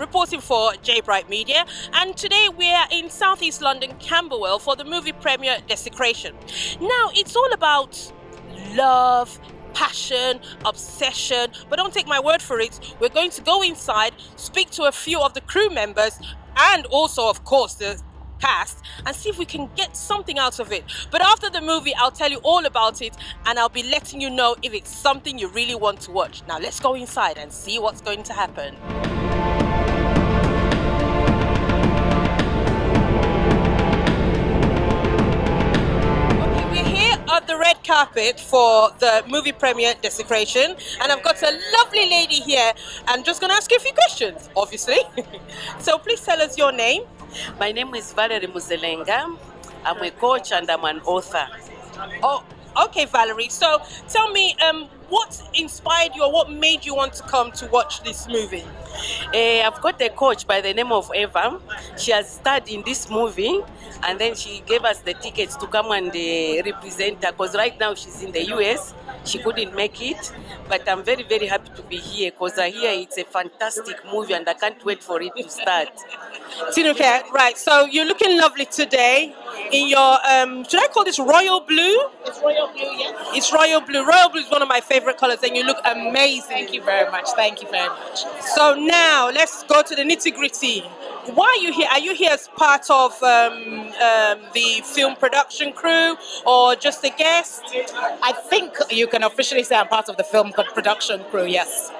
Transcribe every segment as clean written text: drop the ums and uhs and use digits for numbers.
reporting for JayBright Media, and today we are in Southeast London, Camberwell, for the movie premiere Desecration. Now, it's all about love, passion, obsession, but don't take my word for it. We're going to go inside, speak to a few of the crew members, and also, of course, the cast, and see if we can get something out of it. But after the movie, I'll tell you all about it, and I'll be letting you know if it's something you really want to watch. Now let's go inside and see what's going to happen. Okay, we're here at the red carpet for the movie premiere Desecration, and I've got a lovely lady here. I'm just going to ask you a few questions, obviously. So please tell us your name. My name is Valerie Muzelenga. I'm a coach and I'm an author. Oh, okay, Valerie. So tell me, what inspired you or what made you want to come to watch this movie? I've got a coach by the name of Eva. She has starred in this movie and then she gave us the tickets to come and represent her, because right now she's in the US. She couldn't make it, but I'm very, very happy to be here because I hear it's a fantastic movie and I can't wait for it to start. Tinuke, right, so you're looking lovely today in your, should I call this royal blue? It's royal blue, yes. It's royal blue. Royal blue is one of my favorite colors and you look amazing. Thank you very much. Thank you very much. So now let's go to the nitty-gritty. Why are you here? Are you here as part of the film production crew or just a guest? I think you can officially say I'm part of the film production crew, yes.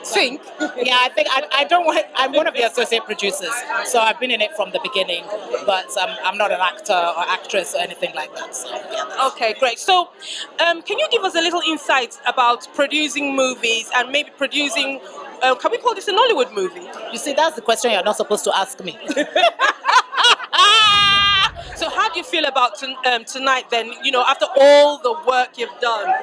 Think? Yeah, I think I don't want, I'm one of the associate producers, so I've been in it from the beginning, but I'm not an actor or actress or anything like that. So, yeah. Okay, great. So can you give us a little insight about producing movies and maybe producing, can we call this a Nollywood movie? You see, that's the question you're not supposed to ask me. So how do you feel about tonight then, you know, after all the work you've done?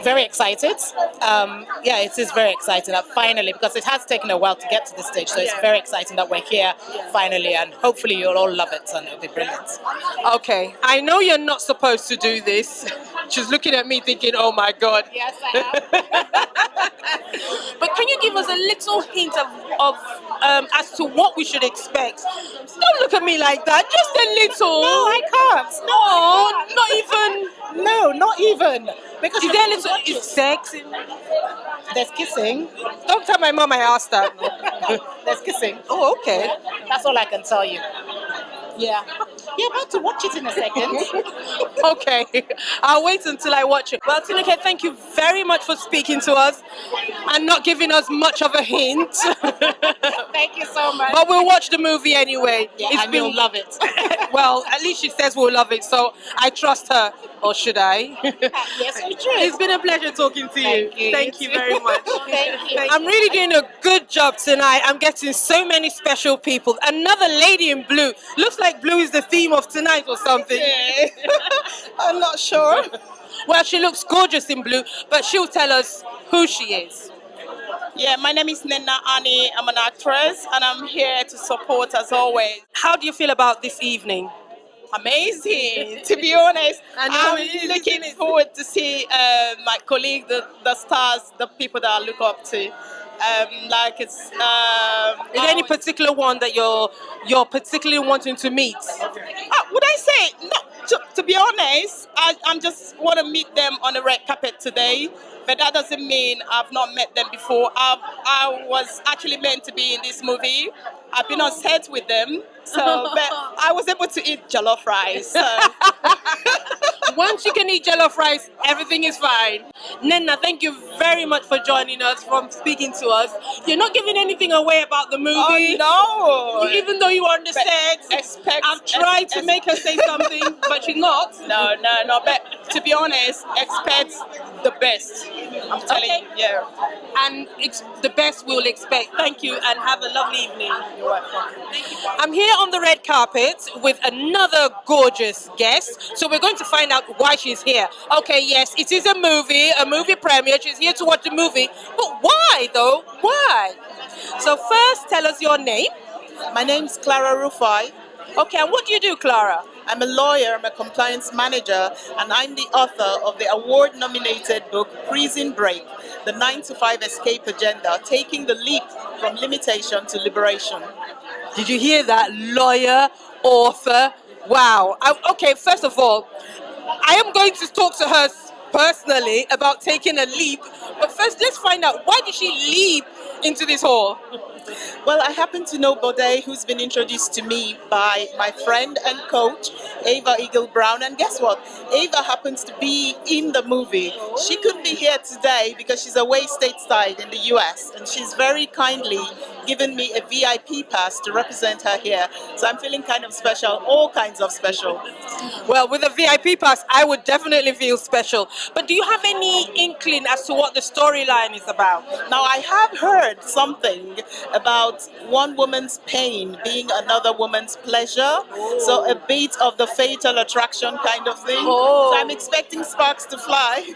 Very excited. Yeah, it is very exciting that finally, because it has taken a while to get to this stage, so it's very exciting that we're here finally, and hopefully you'll all love it and it'll be brilliant. Okay, I know you're not supposed to do this. She's looking at me thinking, oh my God. Yes, I am. But can you give us a little hint of as to what we should expect? Don't look at me like that, just a little. No, I can't. No, not even. No, not even. Because Is there a little is sex in? there's kissing. Don't tell my mom I asked that. There's kissing. Oh, okay. That's all I can tell you. Yeah. You're about to watch it in a second. Okay, I'll wait until I watch it. Well, Tinuke, thank you very much for speaking to us and not giving us much of a hint. Thank you so much. But we'll watch the movie anyway. Yeah, and you'll love it. Well, at least she says we'll love it, so I trust her. Or should I? Yes, you should. It's been a pleasure talking to you. Thank you. Thank you very much. Thank you. I'm really doing a good job tonight. I'm getting so many special people. Another lady in blue. Looks like blue is the theme of tonight or something. I'm not sure. Well, she looks gorgeous in blue, but she'll tell us who she is. Yeah, my name is Nena Annie. I'm an actress and I'm here to support as always. How do you feel about this evening? Amazing, to be honest. I know I'm it is, looking isn't it? forward to see my colleagues, the stars, the people that I look up to. Like it's. Is there any particular one that you're particularly wanting to meet? Would I say no? To be honest, I just want to meet them on the red carpet today. But that doesn't mean I've not met them before. I was actually meant to be in this movie. I've been on set with them, so but I was able to eat jollof rice. So. Once you can eat jollof rice, everything is fine. Nena, thank you very much for joining us, from speaking to us. You're not giving anything away about the movie. Oh no! Even though you were on the set. I've tried to make her say something, but she's not. No. But to be honest, expect the best. I'm telling you, yeah. And it's the best we'll expect. Thank you and have a lovely evening. You're welcome. I'm here on the red carpet with another gorgeous guest. So we're going to find out why she's here. Okay, yes, it is a movie premiere. She's here to watch the movie. But why though? Why? So first, tell us your name. My name's Clara Rufai. Okay, and what do you do, Clara? I'm a lawyer, I'm a compliance manager, and I'm the author of the award-nominated book Prison Break, the 9 to 5 escape agenda, taking the leap from limitation to liberation. Did you hear that? Lawyer, author. Wow. Okay, first of all, I am going to talk to her personally about taking a leap. But first, let's find out, why did she leap into this hall? Well, I happen to know Bode, who's been introduced to me by my friend and coach, Ava Eagle Brown. And guess what? Ava happens to be in the movie. She couldn't be here today because she's away stateside in the US. And she's very kindly given me a VIP pass to represent her here. So I'm feeling kind of special, all kinds of special. Well, with a VIP pass, I would definitely feel special. But do you have any inkling as to what the storyline is about? Now, I have heard something about one woman's pain being another woman's pleasure. So a bit of the fatal attraction kind of thing. Oh. So I'm expecting sparks to fly.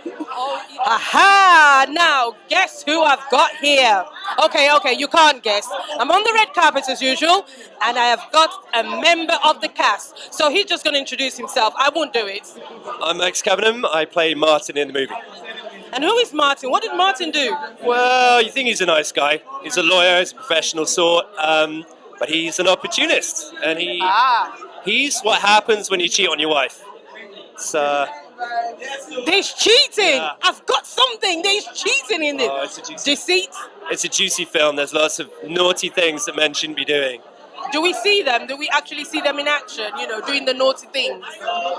Aha! Now, guess who I've got here? Okay, you can't guess. I'm on the red carpet as usual, and I have got a member of the cast. So he's just going to introduce himself. I won't do it. I'm Max Kavanah. I play Martin in the movie. And who is Martin? What did Martin do? Well, you think he's a nice guy. He's a lawyer, he's a professional sort, but he's an opportunist. And he's what happens when you cheat on your wife. So, There's cheating! Yeah. I've got something! There's cheating in it! Oh, it's a juicy- Deceit? it's a juicy film. There's lots of naughty things that men shouldn't be doing. Do we see them? Do we actually see them in action, doing the naughty things?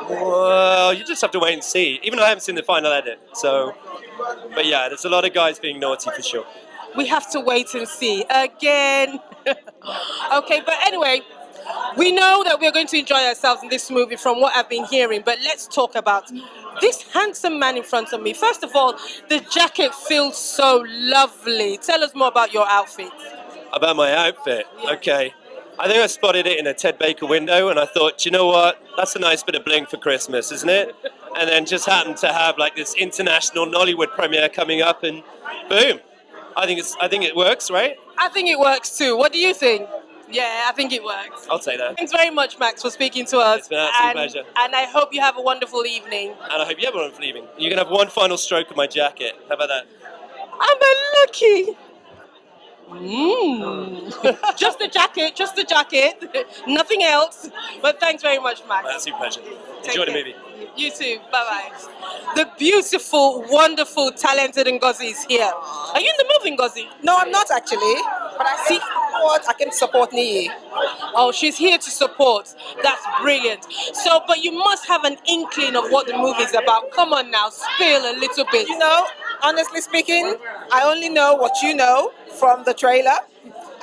Well, you just have to wait and see. Even though I haven't seen the final edit. So, but yeah, there's a lot of guys being naughty for sure. We have to wait and see. Again. Okay, but anyway, we know that we're going to enjoy ourselves in this movie from what I've been hearing, but let's talk about this handsome man in front of me. First of all, the jacket feels so lovely. Tell us more about your outfit. About my outfit? Okay. I think I spotted it in a Ted Baker window and I thought, you know what, that's a nice bit of bling for Christmas, isn't it? And then just happened to have like this international Nollywood premiere coming up and boom. I think it works, right? I think it works too. What do you think? Yeah, I think it works. I'll take that. Thanks very much, Max, for speaking to us. It's been an absolute pleasure. And I hope you have a wonderful evening. And I hope you have a wonderful evening. You can have one final stroke of my jacket. How about that? I'm a lucky. Just the jacket, nothing else. But thanks very much, Max. That's your pleasure. Take Enjoy the care. movie. You too. Bye-bye. The beautiful, wonderful, talented Ngozi is here. Are you in the movie, Ngozi? No, I'm not actually. But I came to support Niyi. Oh, she's here to support. That's brilliant. So, but you must have an inkling of what the movie is about. Come on now, spill a little bit. Honestly speaking, I only know what you know from the trailer.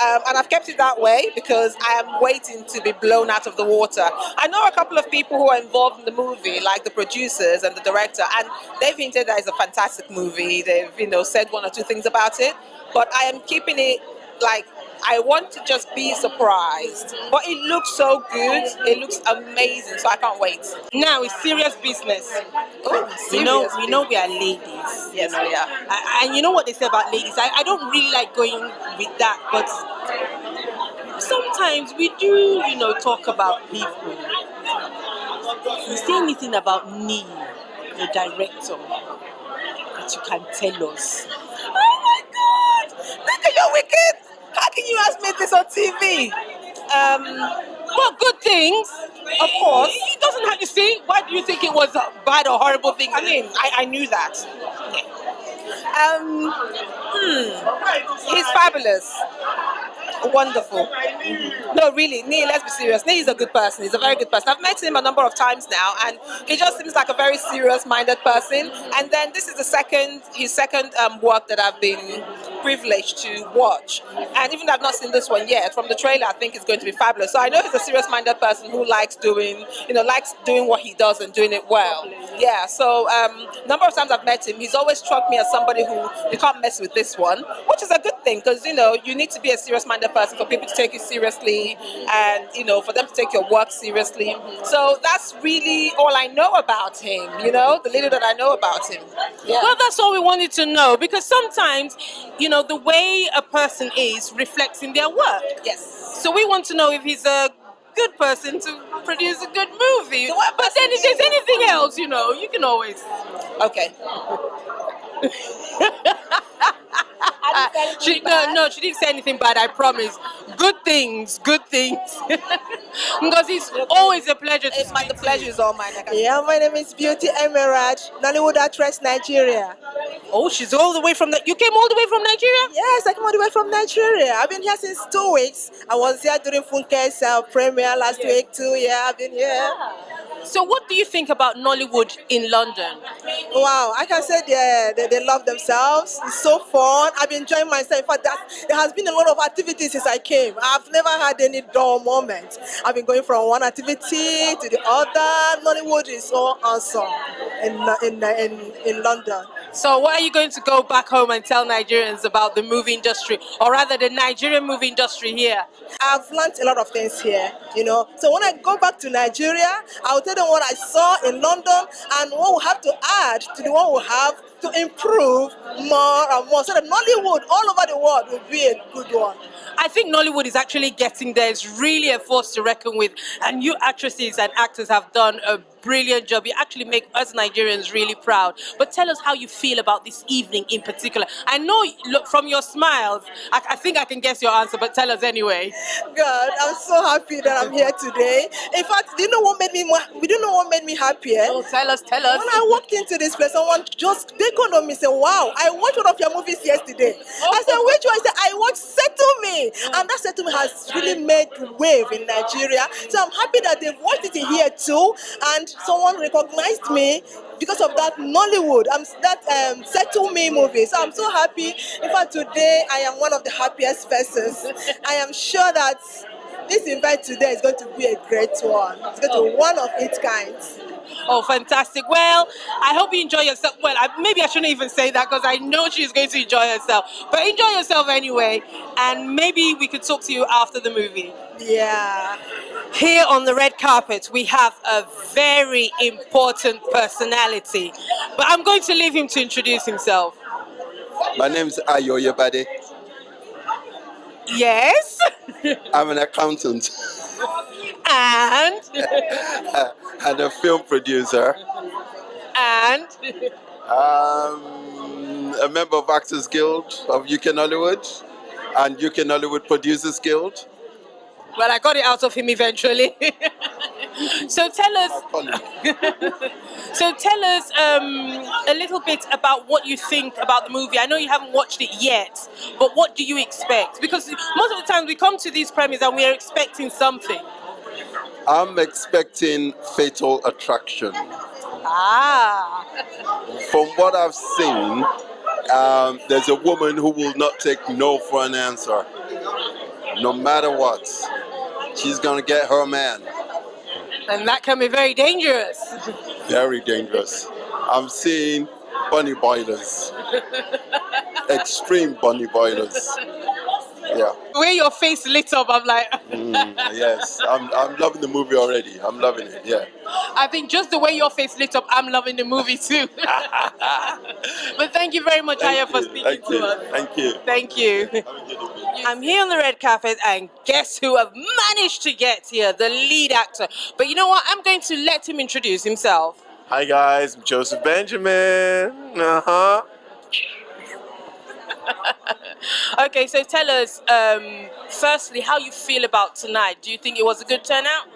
And I've kept it that way because I am waiting to be blown out of the water. I know a couple of people who are involved in the movie, like the producers and the director, and they've hinted that it's a fantastic movie. They've, said one or two things about it, but I am keeping it like I want to just be surprised. But it looks so good. It looks amazing, so I can't wait. Now it's serious business. Oh, We know we are ladies. Yes, we are. And you know what they say about ladies? I don't really like going with that, but sometimes we do, talk about people. You say anything about Niyi, the director, that you can tell us? Oh my God! Look at your wicked! How can you ask me this on TV? Well, good things. Of course. He doesn't have to see. Why do you think it was a bad or horrible thing? I mean, I knew that. He's fabulous. Wonderful. No, really, Niyi, let's be serious. Niyi is a good person. He's a very good person. I've met him a number of times now, and he just seems like a very serious-minded person. And then this is his second work that I've been privileged to watch. And even though I've not seen this one yet, from the trailer, I think it's going to be fabulous. So I know he's a serious-minded person who likes doing what he does and doing it well. Yeah. So a number of times I've met him, he's always struck me as somebody who you can't mess with this one, which is a good thing because you need to be a serious-minded person for people to take you seriously and for them to take your work seriously. So that's really all I know about him, the little that I know about him. Yeah. Well, that's all we wanted to know, because sometimes the way a person is reflects in their work. Yes. So we want to know if he's a good person to produce a good movie. But then if there's anything else, you can always. Okay. She didn't say anything bad, I promise. Good things, good things. Because it's always a pleasure to speak The to pleasure you. is all mine. Yeah, my name is Beauty Emerald, Nollywood actress, Nigeria. Oh, she's all the way from you came all the way from Nigeria? Yes, I come all the way from Nigeria. I've been here since 2 weeks. I was here during Funke's premiere last week too. Yeah, I've been here. So what do you think about Nollywood in London? Wow, I can say they love themselves. It's so fun. I've been enjoying myself. In fact, there has been a lot of activities since I came. I've never had any dull moment. I've been going from one activity to the other. Nollywood is so awesome in London. So what are you going to go back home and tell Nigerians about the movie industry, or rather the Nigerian movie industry here? I've learned a lot of things here, you know. So when I go back to Nigeria, I'll tell them what I saw in London and what we have to add to the one we have to improve more and more. So that Nollywood all over the world will be a good one. I think Nollywood is actually getting there. It's really a force to reckon with. And you actresses and actors have done a brilliant job. You actually make us Nigerians really proud. But tell us how you feel about this evening in particular. I know, look, from your smiles, I think I can guess your answer, but tell us anyway. God, I'm so happy that I'm here today. In fact, do you know what made me happy? Oh, tell us. When I walked into this place, someone just beckoned on me and said, wow, I watched one of your movies yesterday. I said, which one? I said, I watched Settle Me. And that Settle Me has really made wave in Nigeria. So I'm happy that they've watched it here too. And someone recognized me because of that Nollywood, that Settle Me movie. So I'm so happy. In fact, today I am one of the happiest persons. I am sure that this event today is going to be a great one. It's going to be one of its kind. Oh, fantastic. Well, I hope you enjoy yourself. Well, maybe I shouldn't even say that because I know she's going to enjoy herself. But enjoy yourself anyway. And maybe we could talk to you after the movie. Yeah. Here on the red carpet, we have a very important personality. But I'm going to leave him to introduce himself. My name is Ayo Bode. Yes. I'm an accountant And and a film producer. and A member of Actors Guild of UK Nollywood and UK Nollywood Producers Guild. well, I got it out of him eventually. So tell us a little bit about what you think about the movie. I know you haven't watched it yet, but what do you expect? Because most of the time we come to these premieres and we are expecting something. I'm expecting Fatal Attraction. Ah. From what I've seen, there's a woman who will not take no for an answer. No matter what, she's gonna get her man. And that can be very dangerous. Very dangerous. I'm seeing bunny boilers. Extreme bunny boilers. Yeah. The way your face lit up, I'm like... Yes, I'm loving the movie already. I'm loving it, yeah. I think just the way your face lit up, I'm loving the movie too. But thank you very much, Aya, for speaking to us. Thank you. Thank you. I'm here on the red carpet, and guess who I've managed to get here? The lead actor. But you know what? I'm going to let him introduce himself. Hi guys, I'm Joseph Benjamin. Okay, so tell us, firstly, how you feel about tonight. Do you think it was a good turnout?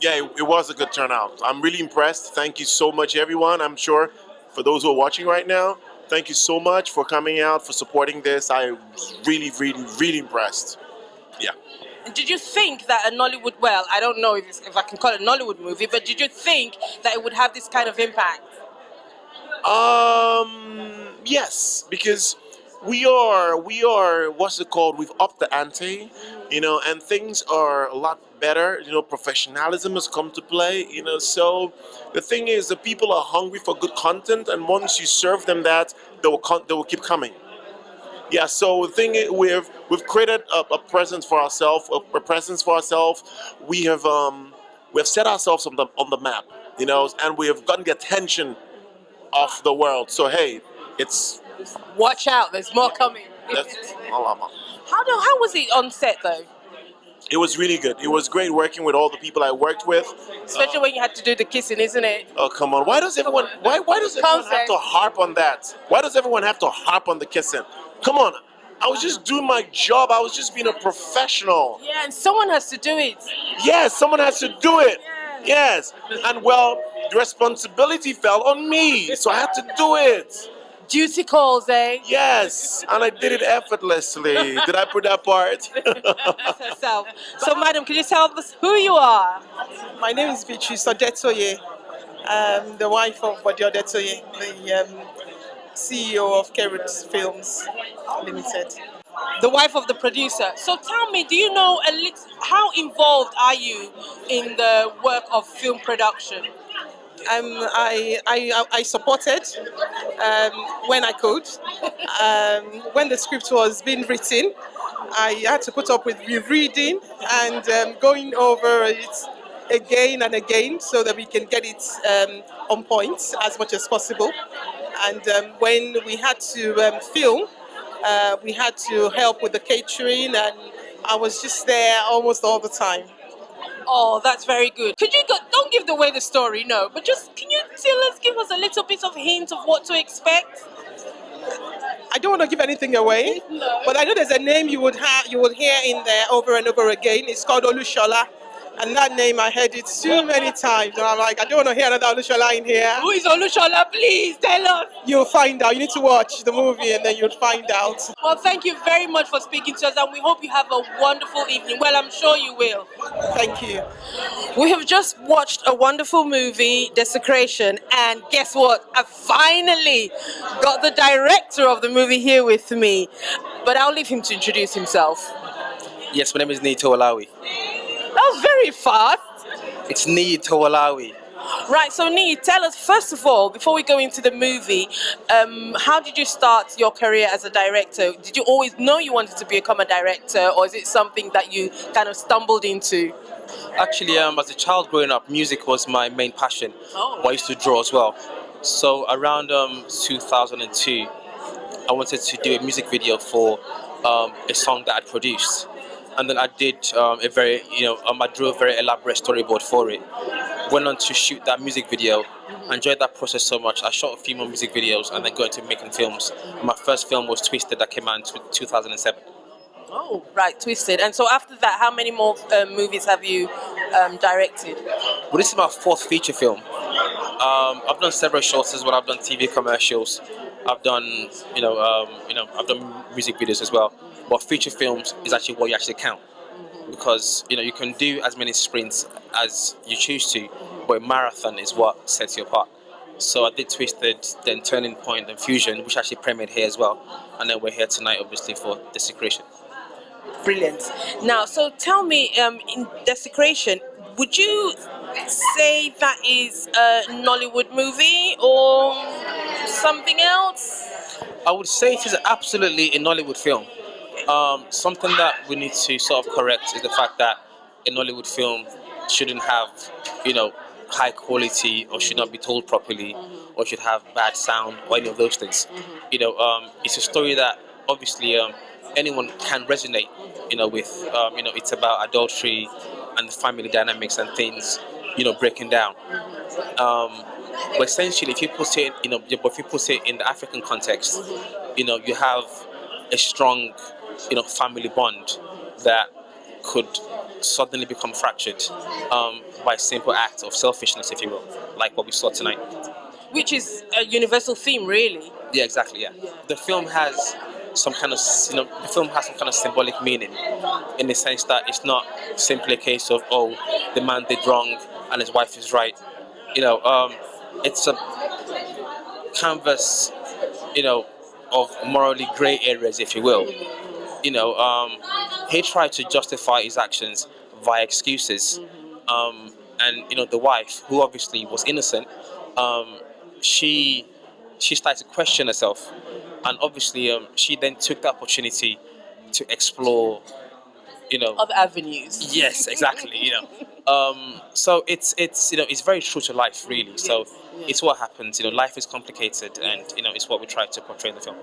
Yeah, it was a good turnout. I'm really impressed. Thank you so much, everyone. I'm sure for those who are watching right now, thank you so much for coming out, for supporting this. I was really, really, really impressed. Yeah. Did you think that a Nollywood, well, I don't know if I can call it a Nollywood movie, but did you think that it would have this kind of impact? Yes, because we are, what's it called? We've upped the ante, and things are a lot better. Professionalism has come to play, so the thing is the people are hungry for good content, and once you serve them that, they will keep coming. Yeah, so the thing is, we've created a presence for ourselves, We have set ourselves on the map, and we have gotten the attention of the world. So hey, it's... Watch out, there's more coming. How was it on set though? It was really good. It was great working with all the people I worked with. Especially when you had to do the kissing, isn't it? Oh, come on. Why does everyone have to harp on that? Why does everyone have to harp on the kissing? Come on. I was just doing my job. I was just being a professional. Yeah, and someone has to do it. Yes, someone has to do it. Yes. And well, the responsibility fell on me. So I had to do it. Duty calls, eh? Yes. And I did it effortlessly. Did I put that part? That's herself. So, madam, can you tell us who you are? My name is Beatrice Odetoye. I'm the wife of Bode Odet, the CEO of Kerrot Films Limited. The wife of the producer. So tell me, do you know a little, how involved are you in the work of film production? I supported when I could. When the script was being written, I had to put up with rereading and going over it again and again so that we can get it on point as much as possible. And when we had to film, we had to help with the catering, and I was just there almost all the time. Oh, that's very good. Could you don't give away the story, no, but just can you give us a little bit of hint of what to expect? I don't want to give anything away, but I know there's a name you would hear in there over and over again. It's called Olushola. And that name, I heard it too many times. And I'm like, I don't want to hear another Olushola in here. Who is Olushola? Please tell us. You'll find out. You need to watch the movie and then you'll find out. Well, thank you very much for speaking to us, and we hope you have a wonderful evening. Well, I'm sure you will. Thank you. We have just watched a wonderful movie, Desecration, and guess what? I finally got the director of the movie here with me, but I'll leave him to introduce himself. Yes, my name is Niyi Towolawi. That was very fast. It's Niyi Towolawi. Right, so Niyi, tell us, first of all, before we go into the movie, how did you start your career as a director? Did you always know you wanted to become a director, or is it something that you kind of stumbled into? Actually, as a child growing up, music was my main passion. Oh. I used to draw as well. So around 2002, I wanted to do a music video for a song that I'd produced. And then I did I drew a very elaborate storyboard for it. Went on to shoot that music video. Enjoyed that process so much. I shot a few more music videos and then got into making films. My first film was Twisted, that came out in 2007. Oh, right, Twisted. And so after that, how many more movies have you directed? Well, this is my fourth feature film. I've done several shorts as well. I've done TV commercials. I've done, I've done music videos as well. But feature films is actually what you actually count, because you can do as many sprints as you choose to, but a marathon is what sets you apart. So I did Twisted, then Turning Point, and Fusion, which actually premiered here as well, and then we're here tonight, obviously, for Desecration. Brilliant. Now, so tell me, in Desecration, would you say that is a Nollywood movie or something else? I would say it is absolutely a Nollywood film. Something that we need to sort of correct is the fact that a Nollywood film shouldn't have, high quality, or should not be told properly, or should have bad sound, or any of those things. It's a story that obviously anyone can resonate, with. It's about adultery and family dynamics and things, breaking down. But essentially, if you put it, in the African context, you have a strong, family bond that could suddenly become fractured by a simple act of selfishness, if you will, like what we saw tonight. Which is a universal theme, really. Yeah, exactly. Yeah, the film has some kind of, symbolic meaning, in the sense that it's not simply a case of, oh, the man did wrong and his wife is right. It's a canvas, of morally grey areas, if you will. He tried to justify his actions via excuses, and the wife, who obviously was innocent, she started to question herself, and obviously she then took the opportunity to explore, other avenues. Yes, exactly. So it's very true to life, really. So it's what happens. Life is complicated, and it's what we try to portray in the film.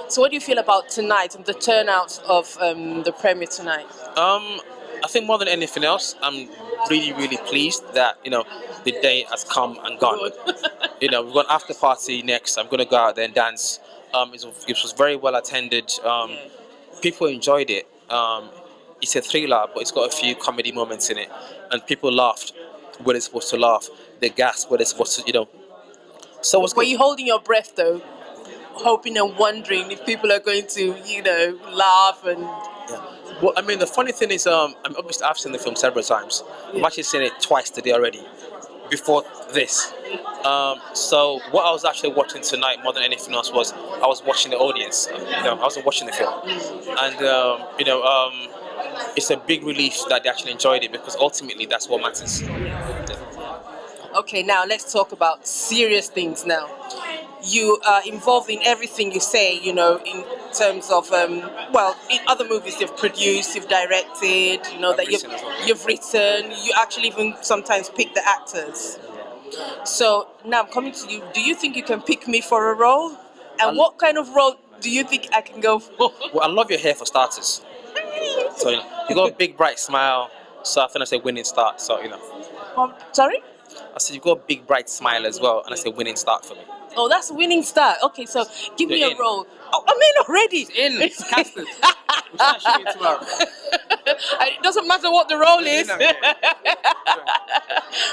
So what do you feel about tonight and the turnout of the premiere tonight? I think more than anything else, I'm really, really pleased that the day has come and gone. We've got an after party next. I'm going to go out there and dance. It was very well attended. people enjoyed it. It's a thriller, but it's got a few comedy moments in it, and people laughed where they're supposed to laugh. They gasped where they're supposed to, So what's Were you holding your breath though, hoping and wondering if people are going to, laugh and? Well, I mean, the funny thing is, obviously I've seen the film several times. I've actually seen it twice today already, before this. So what I was actually watching tonight more than anything else was I was watching the audience. I wasn't watching the film, and it's a big relief that they actually enjoyed it, because ultimately that's what matters. Okay, now let's talk about serious things now. You are involved in everything you say, in terms of, in other movies you've produced, you've directed, you've written, you actually even sometimes pick the actors. So now I'm coming to you. Do you think you can pick me for a role? And what kind of role do you think I can go for? Well, I love your hair for starters. So, you got a big bright smile, so I think I say winning start, so, Sorry? I said you've got a big bright smile as well, and I say winning start for me. Oh, that's a winning start. Okay, so give me a role. Oh, I'm in already. It's in. It's casted. We're trying to shoot it tomorrow. It doesn't matter what the role is.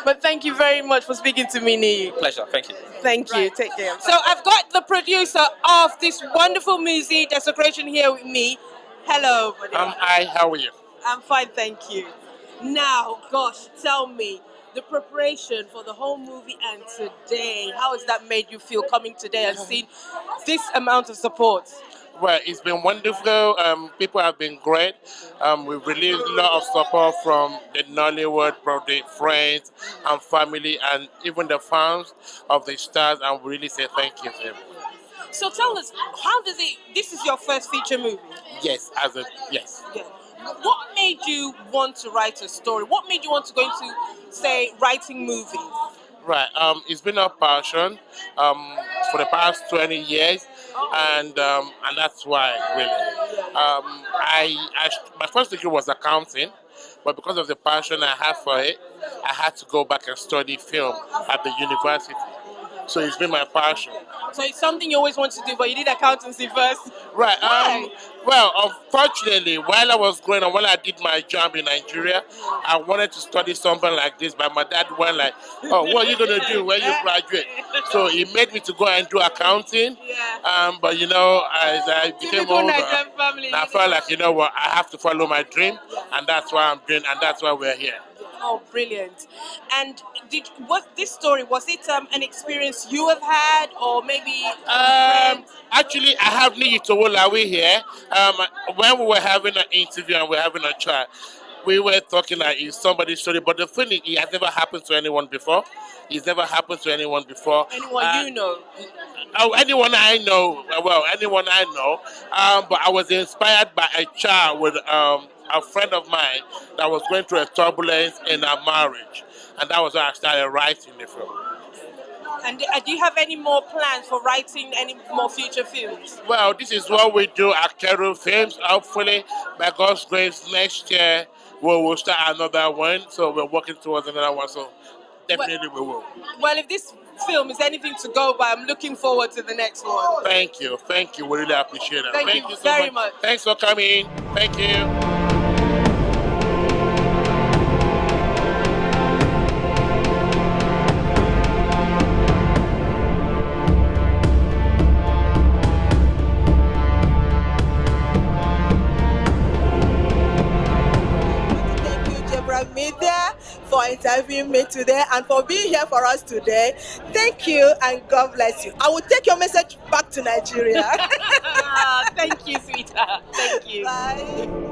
But thank you very much for speaking to me, Niyi. Pleasure. Thank you. Thank you. Take care. So I've got the producer of this wonderful movie, Desecration, here with me. Hello, buddy. Hi, how are you? I'm fine, thank you. Now, gosh, tell me, the preparation for the whole movie and today, how has that made you feel coming today and seeing this amount of support? Well, it's been wonderful. People have been great. We've released a lot of support from the Nollywood, from the friends and family, and even the fans of the stars, and we really say thank you to them. So tell us, how does this is your first feature movie? Yes, yes. Yeah. What made you want to write a story? What made you want to go into, say, writing movies? Right. It's been a passion for the past 20 years, and that's why really. My first degree was accounting, but because of the passion I have for it, I had to go back and study film at the university. So it's been my passion. So it's something you always wanted to do, but you did accountancy first. Right. Well, unfortunately, while I was growing up, while I did my job in Nigeria, I wanted to study something like this, but my dad went like, "Oh, what are you gonna do when you graduate?" So he made me to go and do accounting. But as I became older, I felt like, I have to follow my dream, and that's why I'm doing, and that's why we're here. Oh, brilliant! And this story, was it an experience you have had, or maybe? Actually, I have Niyi Towolawi here. When we were having an interview and we were having a chat, we were talking like it's somebody's story. But the thing is, it has never happened to anyone before. It's never happened to anyone before. Anyone you know? Oh, anyone I know. Well, anyone I know. But I was inspired by a child with a friend of mine that was going through a turbulence in her marriage, and that was why I started writing the film. And do you have any more plans for writing any more future films? Well, this is what we do at Canali Films. Hopefully, by God's grace, next year we will start another one. So we're working towards another one. So definitely we will. Well, if this film is anything to go by, I'm looking forward to the next one. Thank you. We really appreciate it. Thank you so very much. Thanks for coming. Thank you. Media for interviewing me today and for being here for us today. Thank you and God bless you. I will take your message back to Nigeria. Thank you, sweetheart. Thank you. Bye.